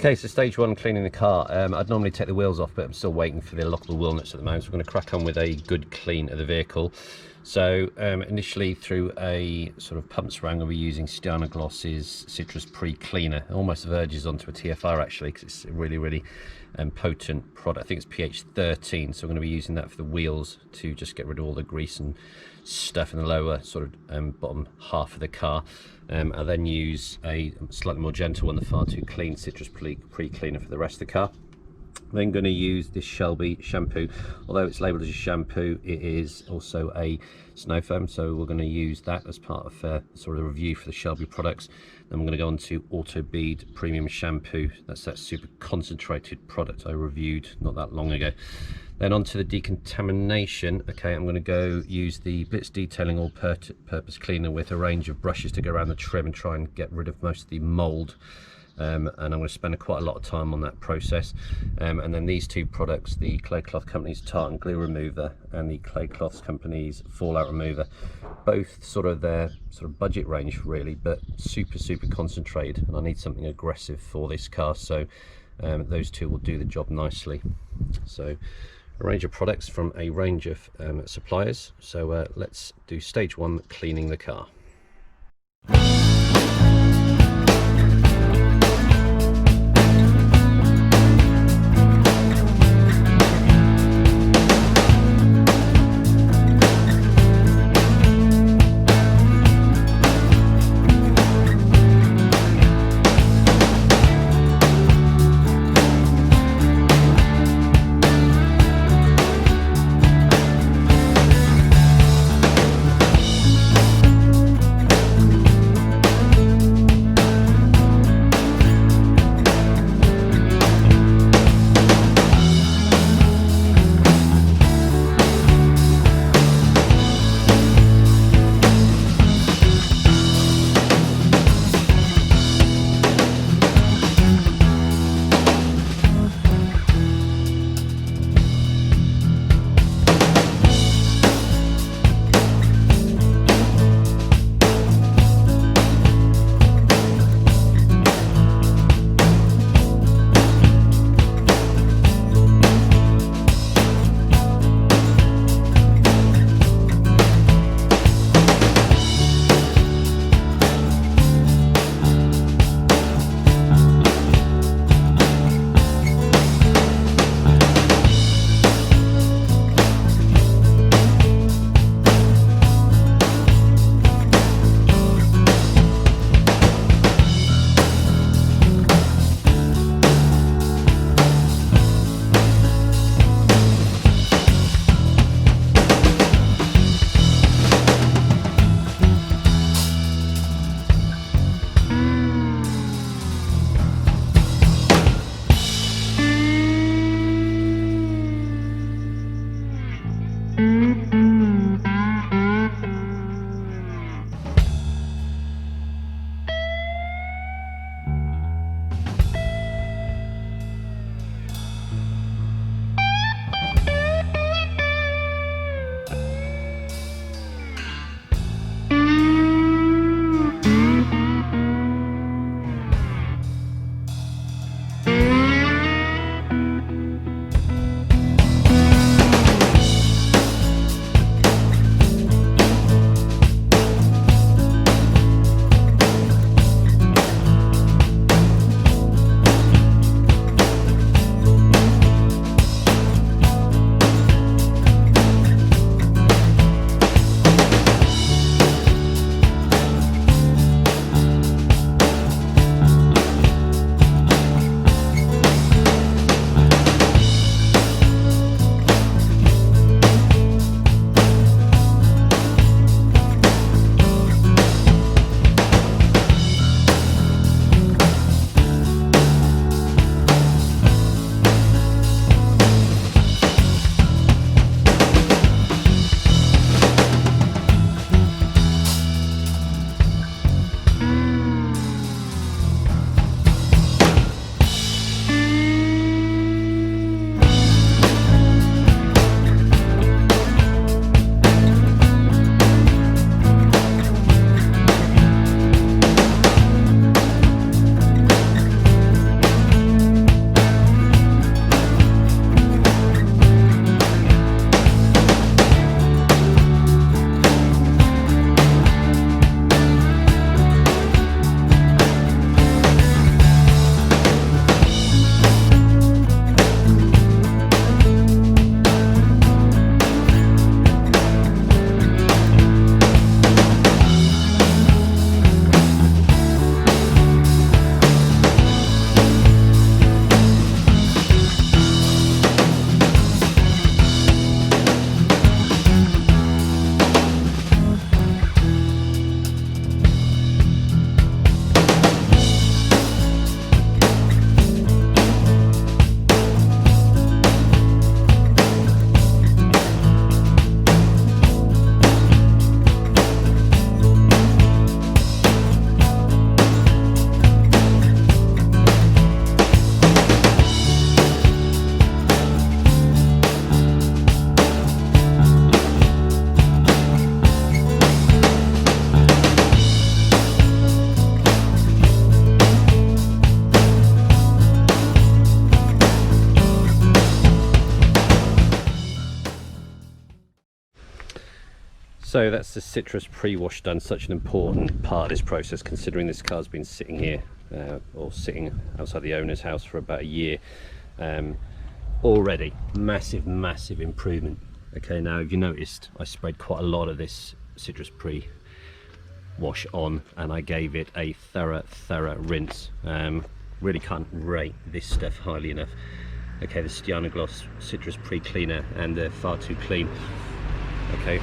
Okay, so stage one, cleaning the car. I'd normally take the wheels off, but I'm still waiting for the lockable wheel nuts at the moment. So we're going to crack on with a good clean of the vehicle. So initially through a sort of pump spray, I'm going to be using Stiana Gloss's Citrus Pre-Cleaner. It almost verges onto a TFR actually, because it's a really potent product. I think it's pH 13, so we're going to be using that for the wheels to just get rid of all the grease and stuff in the lower sort of bottom half of the car. I'll then use a slightly more gentle one, the Far Too Clean Citrus Pre-Cleaner for the rest of the car. I'm then going to use this Shelby shampoo. Although it's labelled as a shampoo, it is also a snow foam, so we're going to use that as part of sort of the review for the Shelby products. Then we're going to go on to Auto Bead Premium Shampoo. That's that super concentrated product I reviewed not that long ago. Then on to the Decontamination. Okay, I'm going to go use the Blitz Detailing All-Purpose Cleaner with a range of brushes to go around the trim and try and get rid of most of the mould. And I'm going to spend quite a lot of time on that process. And then these two products, the Clay Cloth Company's Tartan Glue Remover and the Clay Cloths Company's Fallout Remover, both sort of their sort of budget range really, but super concentrated, and I need something aggressive for this car, so those two will do the job nicely. So a range of products from a range of suppliers. So let's do stage one, cleaning the car. So that's the citrus pre-wash done. Such an important part of this process, considering this car's been sitting here or sitting outside the owner's house for about a year. Already massive improvement. Okay, now if you noticed, I sprayed quite a lot of this citrus pre-wash on, and I gave it a thorough rinse. Really can't rate this stuff highly enough. Okay, the Stiana Gloss citrus pre-cleaner and the Far Too Clean. Okay,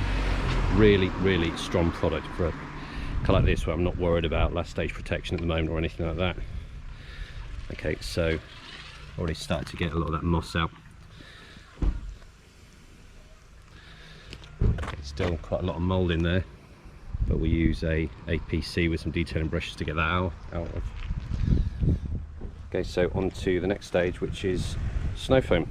really strong product for a car like this, where I'm not worried about last stage protection at the moment or anything like that. Okay, so already started to get a lot of that moss out. Okay, still quite a lot of mold in there, but we use a APC with some detailing brushes to get that out of. Okay, so on to the next stage, which is snow foam.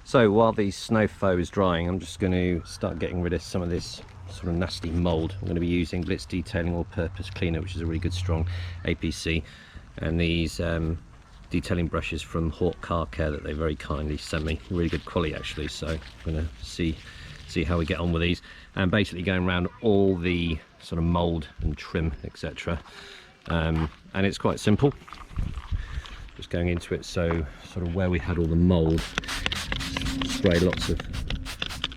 So while the snow foam is drying, I'm just going to start getting rid of some of this sort of nasty mold. I'm going to be using Blitz Detailing All-Purpose Cleaner, which is a really good strong APC, and these detailing brushes from Hawk Car Care that they very kindly sent me. Really good quality actually, so I'm going to see how we get on with these, and basically going around all the sort of mold and trim, etc. And it's quite simple, just going into it. So sort of where we had all the mold, spray lots of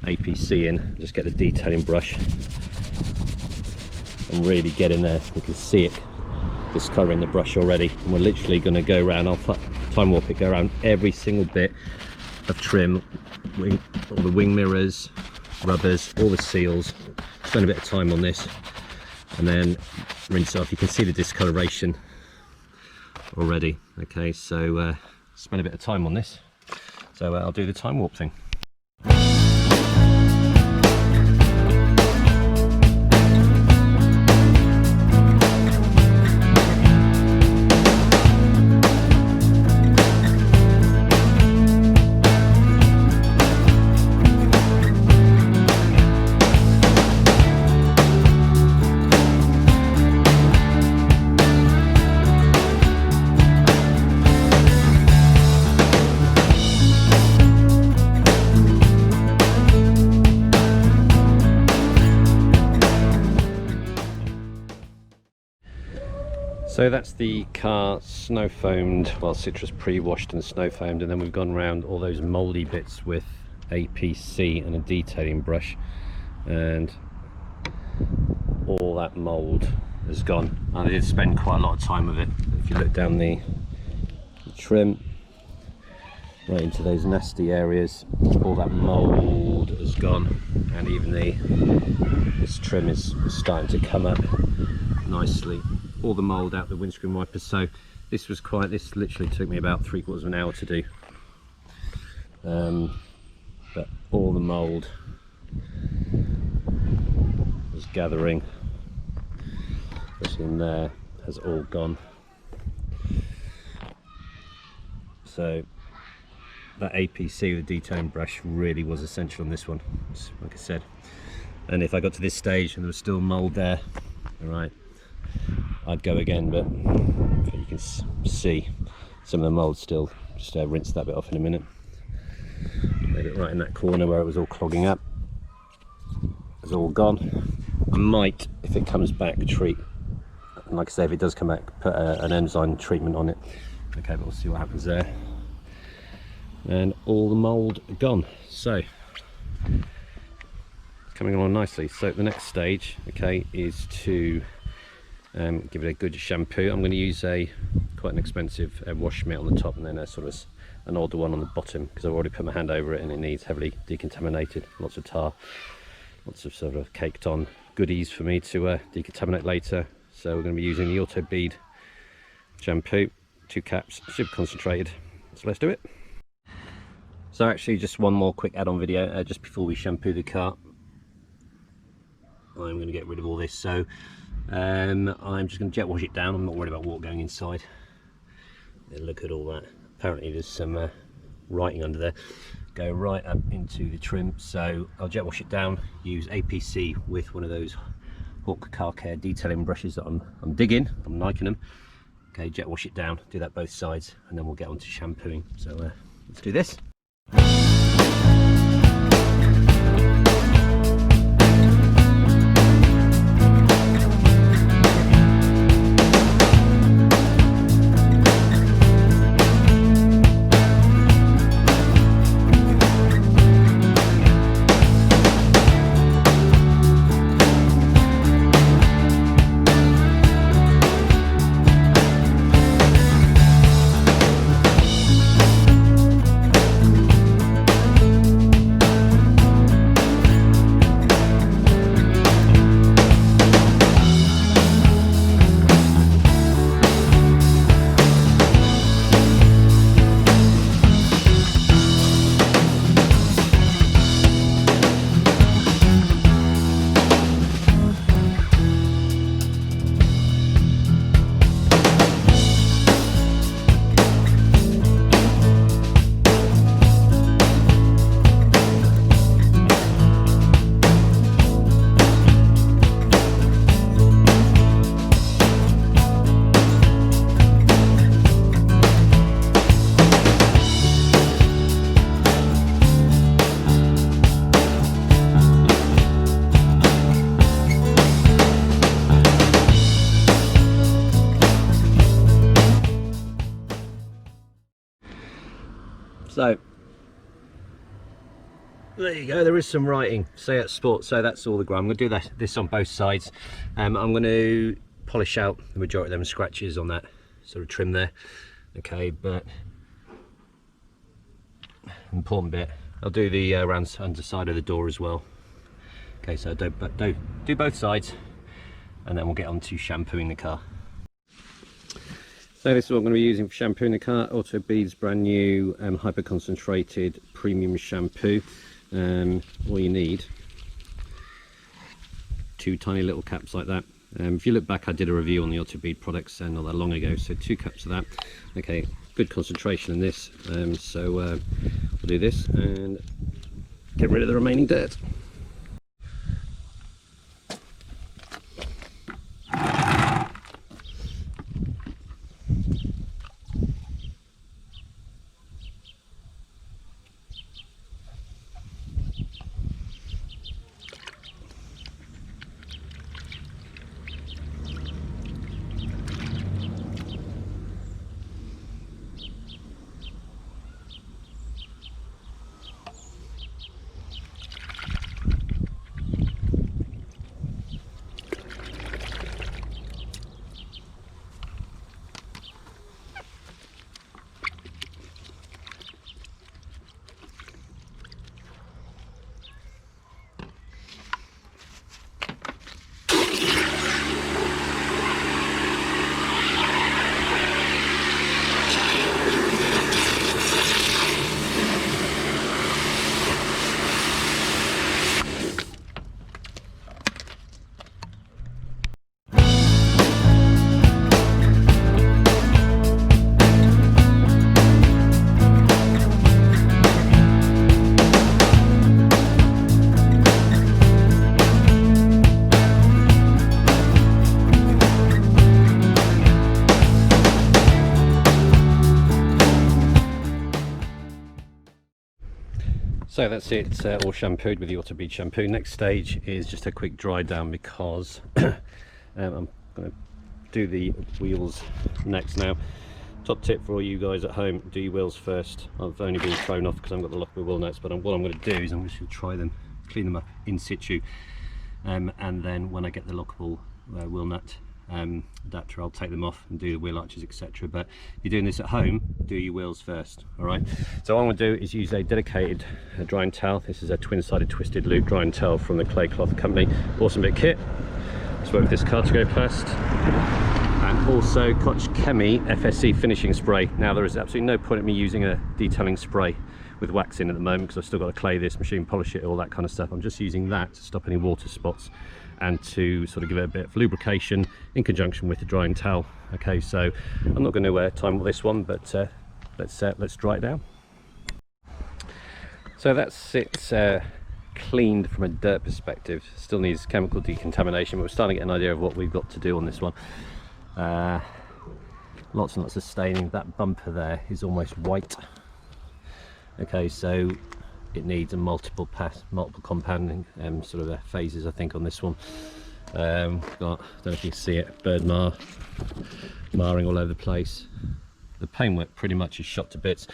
APC in, just get the detailing brush and really get in there. You can see it discolouring the brush already, and we're literally going to go around, I'll time warp it, go around every single bit of trim, all the wing mirrors, rubbers, all the seals, spend a bit of time on this and then rinse off. You can see the discoloration already. Okay, so spend a bit of time on this. So I'll do the time warp thing. So that's the car snow foamed, well, citrus pre-washed and snow foamed, and then we've gone around all those mouldy bits with APC and a detailing brush, and all that mould has gone. I did spend quite a lot of time with it. If you look down the trim, right into those nasty areas, all that mould has gone, and even this trim is starting to come up nicely. All the mould out the windscreen wipers. So this literally took me about 3/4 of an hour to do, but all the mould was gathering, especially in there, has all gone. So that APC with the detailing brush really was essential on this one, like I said. And if I got to this stage and there was still mould there, all right, I'd go again, but you can see some of the mould still. Just rinse that bit off in a minute. Leave it right in that corner where it was all clogging up. It's all gone. I might, if it comes back, treat, and like I say, if it does come back, put an enzyme treatment on it. Okay, but we'll see what happens there. And all the mould gone. So coming along nicely. So the next stage, okay, is to give it a good shampoo. I'm going to use quite an expensive wash mitt on the top, and then a sort of an older one on the bottom, because I've already put my hand over it and it needs heavily decontaminated. Lots of tar, lots of sort of caked on goodies for me to decontaminate later. So we're going to be using the Auto Bead shampoo, 2 caps, super concentrated. So let's do it. So actually just one more quick add-on video just before we shampoo the car. I'm going to get rid of all this, so I'm just going to jet wash it down. I'm not worried about water going inside. Look at all that. Apparently there's some writing under there. Go right up into the trim, so I'll jet wash it down, use APC with one of those Hawk Car Care detailing brushes that I'm digging, I'm liking them. Okay, jet wash it down, do that both sides, and then we'll get on to shampooing. So let's do this. So there you go, there is some writing, Seat Sport, so that's all the grime. I'm going to do this on both sides. I'm going to polish out the majority of them scratches on that sort of trim there. Okay, but important bit, I'll do the around underside of the door as well. Okay, so do both sides, and then we'll get on to shampooing the car. So this is what I'm going to be using for shampooing the car. Auto Bead's brand new hyper concentrated premium shampoo. All you need, 2 tiny little caps like that. If you look back, I did a review on the Auto Bead products not that long ago, so 2 caps of that. Okay, good concentration in this, so we'll do this and get rid of the remaining dirt. So that's it, all shampooed with the Auto Bead shampoo. Next stage is just a quick dry down, because I'm going to do the wheels next now. Top tip for all you guys at home, do your wheels first. I've only been thrown off because I've got the lockable wheel nuts, but what I'm going to do is I'm just going to try them, clean them up in situ, and then when I get the lockable wheel nut adapter, I'll take them off and do the wheel arches, etc. But if you're doing this at home, do your wheels first. All right, so what I'm going to do is use a dedicated drying towel. This is a twin-sided twisted loop drying towel from the Clay Cloth Company. Awesome bit of kit. Let's work with this Cartigoplast and also Koch Chemie FSC finishing spray. Now there is absolutely no point in me using a detailing spray with wax in at the moment, because I've still got to clay this, machine polish it, all that kind of stuff. I'm just using that to stop any water spots and to sort of give it a bit of lubrication in conjunction with the drying towel. Okay, so I'm not going to time this one, but let's dry it down. So that's it cleaned from a dirt perspective. Still needs chemical decontamination, but we're starting to get an idea of what we've got to do on this one. Lots and lots of staining. That bumper there is almost white. Okay, so it needs a multiple compounding sort of phases, I think, on this one. Got, I don't know if you can see it, bird marring all over the place. The paintwork pretty much is shot to bits.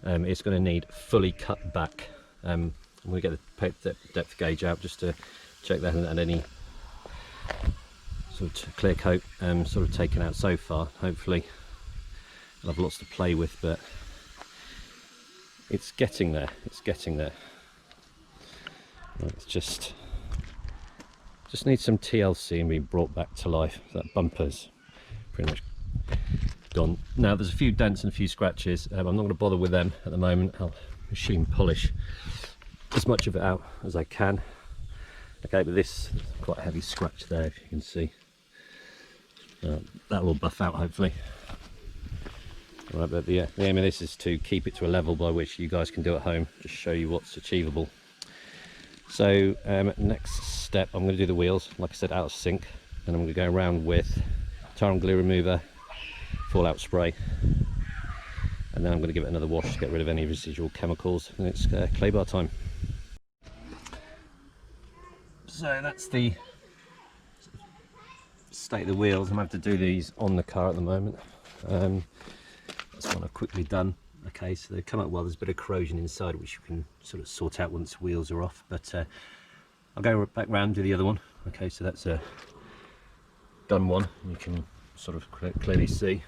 It's going to need fully cut back. I'm going to get the depth gauge out just to check that and any sort of clear coat sort of taken out so far. Hopefully I'll have lots to play with, but it's getting there. It's getting there. It's just needs some TLC and being brought back to life. That bumper's pretty much gone. Now there's a few dents and a few scratches. I'm not going to bother with them at the moment. I'll machine polish as much of it out as I can. Okay, but this quite a heavy scratch there, if you can see. That will buff out hopefully. Right, but the aim of this is to keep it to a level by which you guys can do at home, just show you what's achievable. So next step, I'm going to do the wheels, like I said, out of sync, and I'm going to go around with tar and glue remover, fallout spray, and then I'm going to give it another wash to get rid of any residual chemicals, and it's clay bar time. So that's the state of the wheels. I'm going to have to do these on the car at the moment. That's what I've quickly done. Okay, so they come out well. There's a bit of corrosion inside, which you can sort of sort out once wheels are off. But I'll go back round and do the other one. Okay, so that's a done one. You can sort of clearly see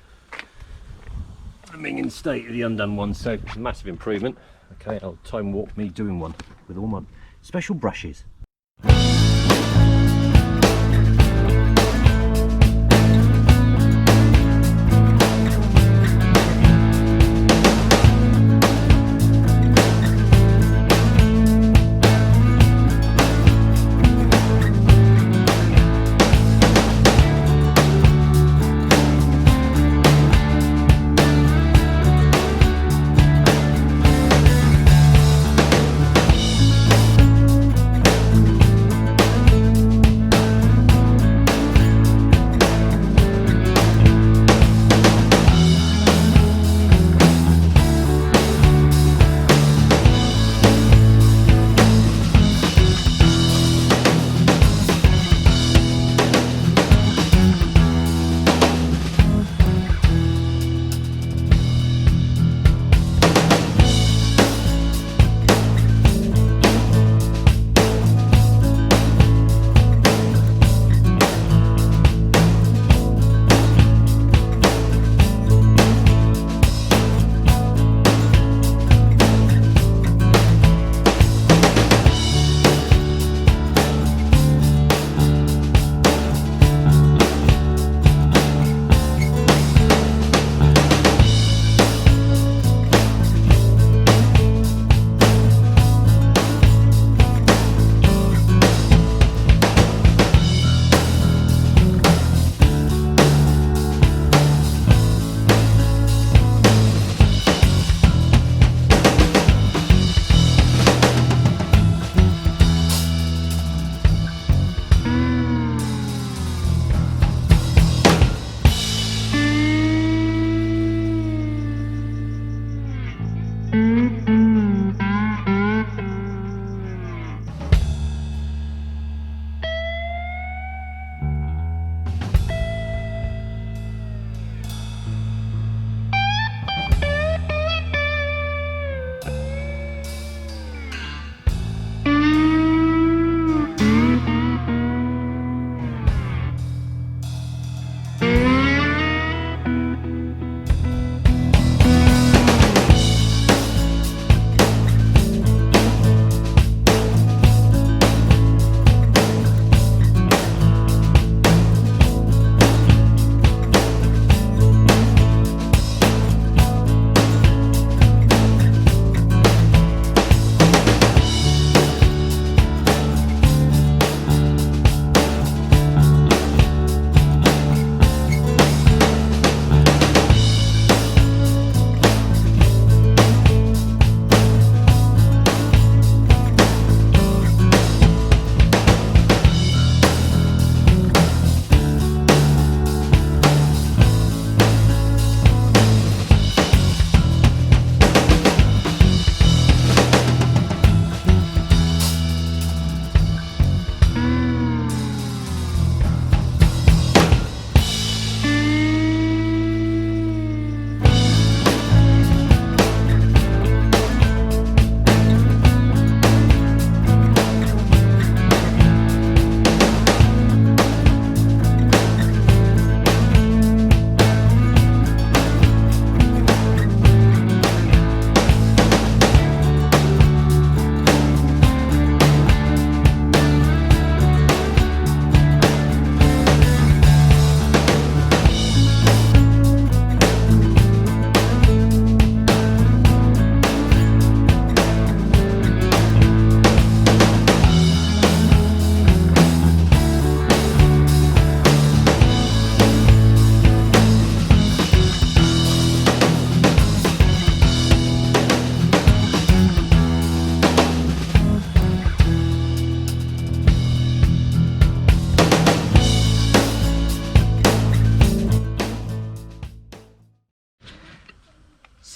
the minging state of the undone one. So massive improvement. Okay, I'll time walk me doing one with all my special brushes.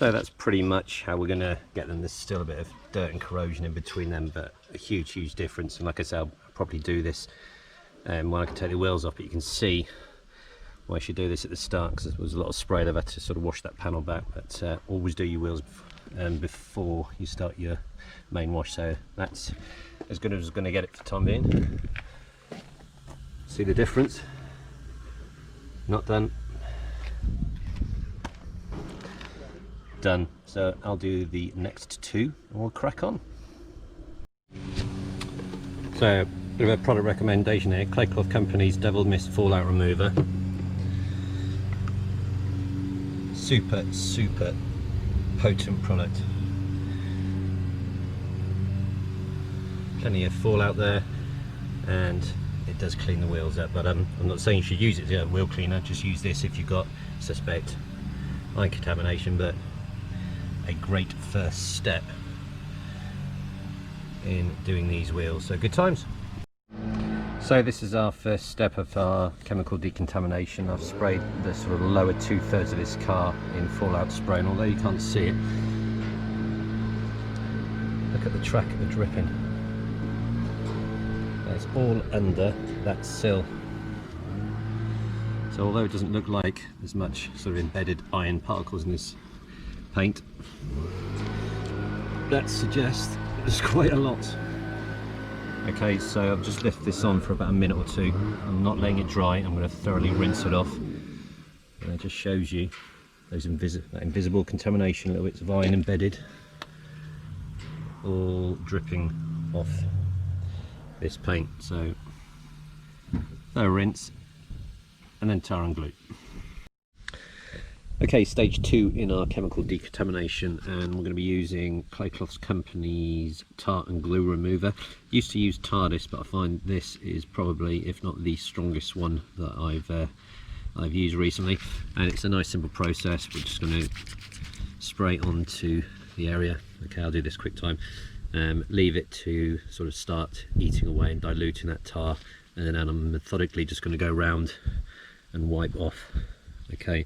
So that's pretty much how we're going to get them. There's still a bit of dirt and corrosion in between them, but a huge difference. And like I said, I'll probably do this when I can take the wheels off, but you can see why I should do this at the start, because there was a lot of spray. I've had to sort of wash that panel back, but always do your wheels before you start your main wash. So that's as good as I'm going to get it for the time being. See the difference? Not done. Done. So I'll do the next two and we'll crack on. So, bit of a product recommendation here. Clay Cloth Company's Devil Mist Fallout Remover. Super potent product. Plenty of fallout there, and it does clean the wheels up, but I'm not saying you should use it as a wheel cleaner. Just use this if you've got suspect ion contamination, but a great first step in doing these wheels. So good times. So this is our first step of our chemical decontamination. I've sprayed the sort of lower 2/3 of this car in fallout spray, and although you can't see it, look at the track of the dripping. It's all under that sill. So although it doesn't look like there's much sort of embedded iron particles in this paint, that suggests there's quite a lot. Okay, so I've just left this on for about a minute or two. I'm not letting it dry. I'm going to thoroughly rinse it off. And it just shows you those that invisible contamination, little bits of iron embedded, all dripping off this paint. So rinse and then tar and glue. Okay, stage 2 in our chemical decontamination, and we're going to be using Clay Cloth Company's tar and glue remover. Used to use TARDIS, but I find this is probably, if not the strongest one that I've used recently, and it's a nice simple process. We're just going to spray onto the area. Okay, I'll do this quick time. Leave it to sort of start eating away and diluting that tar, and then I'm methodically just going to go around and wipe off. Okay,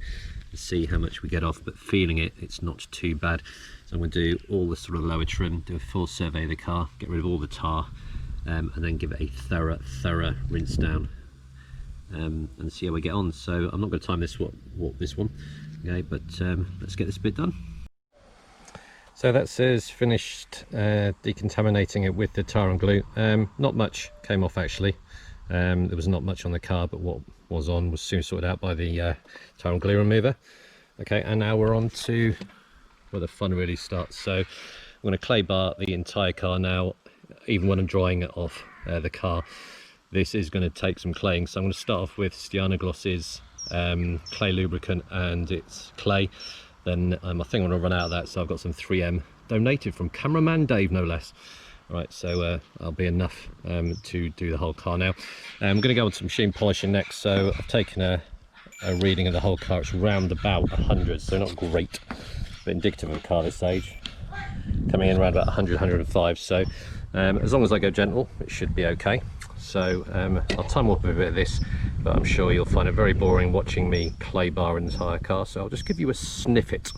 see how much we get off, but feeling it's not too bad. So I'm going to do all the sort of lower trim, do a full survey of the car, get rid of all the tar, and then give it a thorough rinse down, and see how we get on. So I'm not going to time this one, okay, but let's get this bit done. So that's us finished decontaminating it with the tar and glue. Not much came off actually. There was not much on the car, but what was on was soon sorted out by the tar and glue remover. Okay, and now we're on to where the fun really starts. So I'm going to clay bar the entire car now, even when I'm drying it off the car. This is going to take some claying, so I'm going to start off with Styana-Gloss's clay lubricant and its clay. Then I think I'm going to run out of that, so I've got some 3M donated from cameraman Dave, no less. Right, so that'll be enough to do the whole car now. I'm going to go on some machine polishing next. So I've taken a reading of the whole car. It's round about 100, so not great, but indicative of a car this age. Coming in around about 100, 105. So as long as I go gentle, it should be okay. So I'll time up a bit of this, but I'm sure you'll find it very boring watching me clay bar an entire car. So I'll just give you a snippet.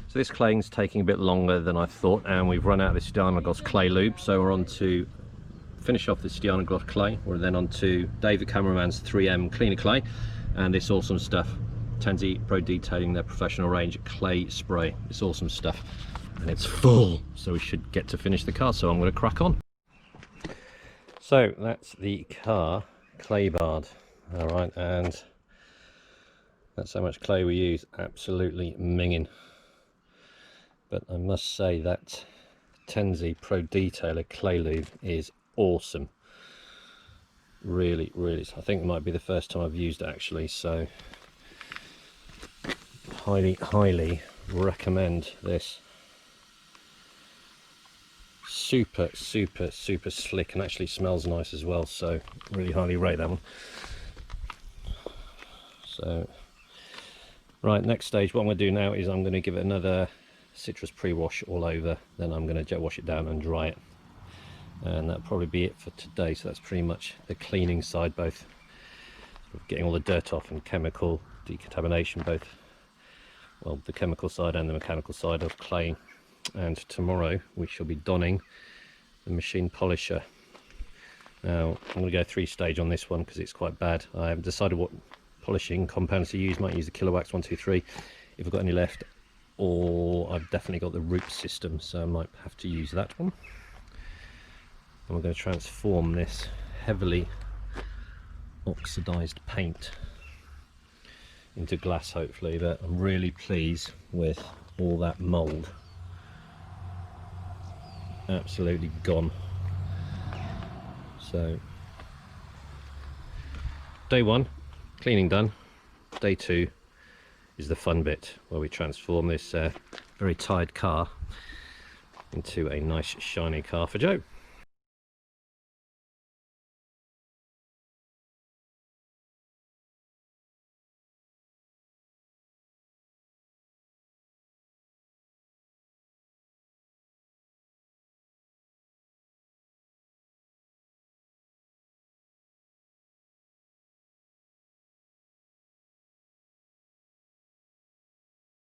So this claying's taking a bit longer than I thought, and we've run out of this Styana-Gloss clay lube, so we're on to finish off the Styana-Gloss clay. We're then on to Dave the cameraman's 3M cleaner clay and this awesome stuff, Tansy Pro Detailing, their professional range clay spray. It's awesome stuff and it's full, so we should get to finish the car, so I'm going to crack on. So that's the car clay barred. All right, and that's how much clay we use. Absolutely minging. But I must say that Tenzi Pro Detailer clay lube is awesome. Really, really. I think it might be the first time I've used it actually, so highly recommend this. Super slick, and actually smells nice as well, so really highly rate that one. So right, next stage, what I'm going to do now is I'm going to give it another citrus pre-wash all over, then I'm going to jet wash it down and dry it, and that'll probably be it for today. So that's pretty much the cleaning side, both getting all the dirt off and chemical decontamination, both, well, the chemical side and the mechanical side of clay. And tomorrow we shall be donning the machine polisher. Now I'm going to go 3-stage on this one because it's quite bad. I haven't decided what polishing compounds to use. Might use the Kilowax 123 if I've got any left, or I've definitely got the root system, so I might have to use that one. And we're going to transform this heavily oxidized paint into glass, hopefully. But I'm really pleased with all that mold. Absolutely gone. So day 1 cleaning done. Day 2 is the fun bit, where we transform this very tired car into a nice shiny car for Joe.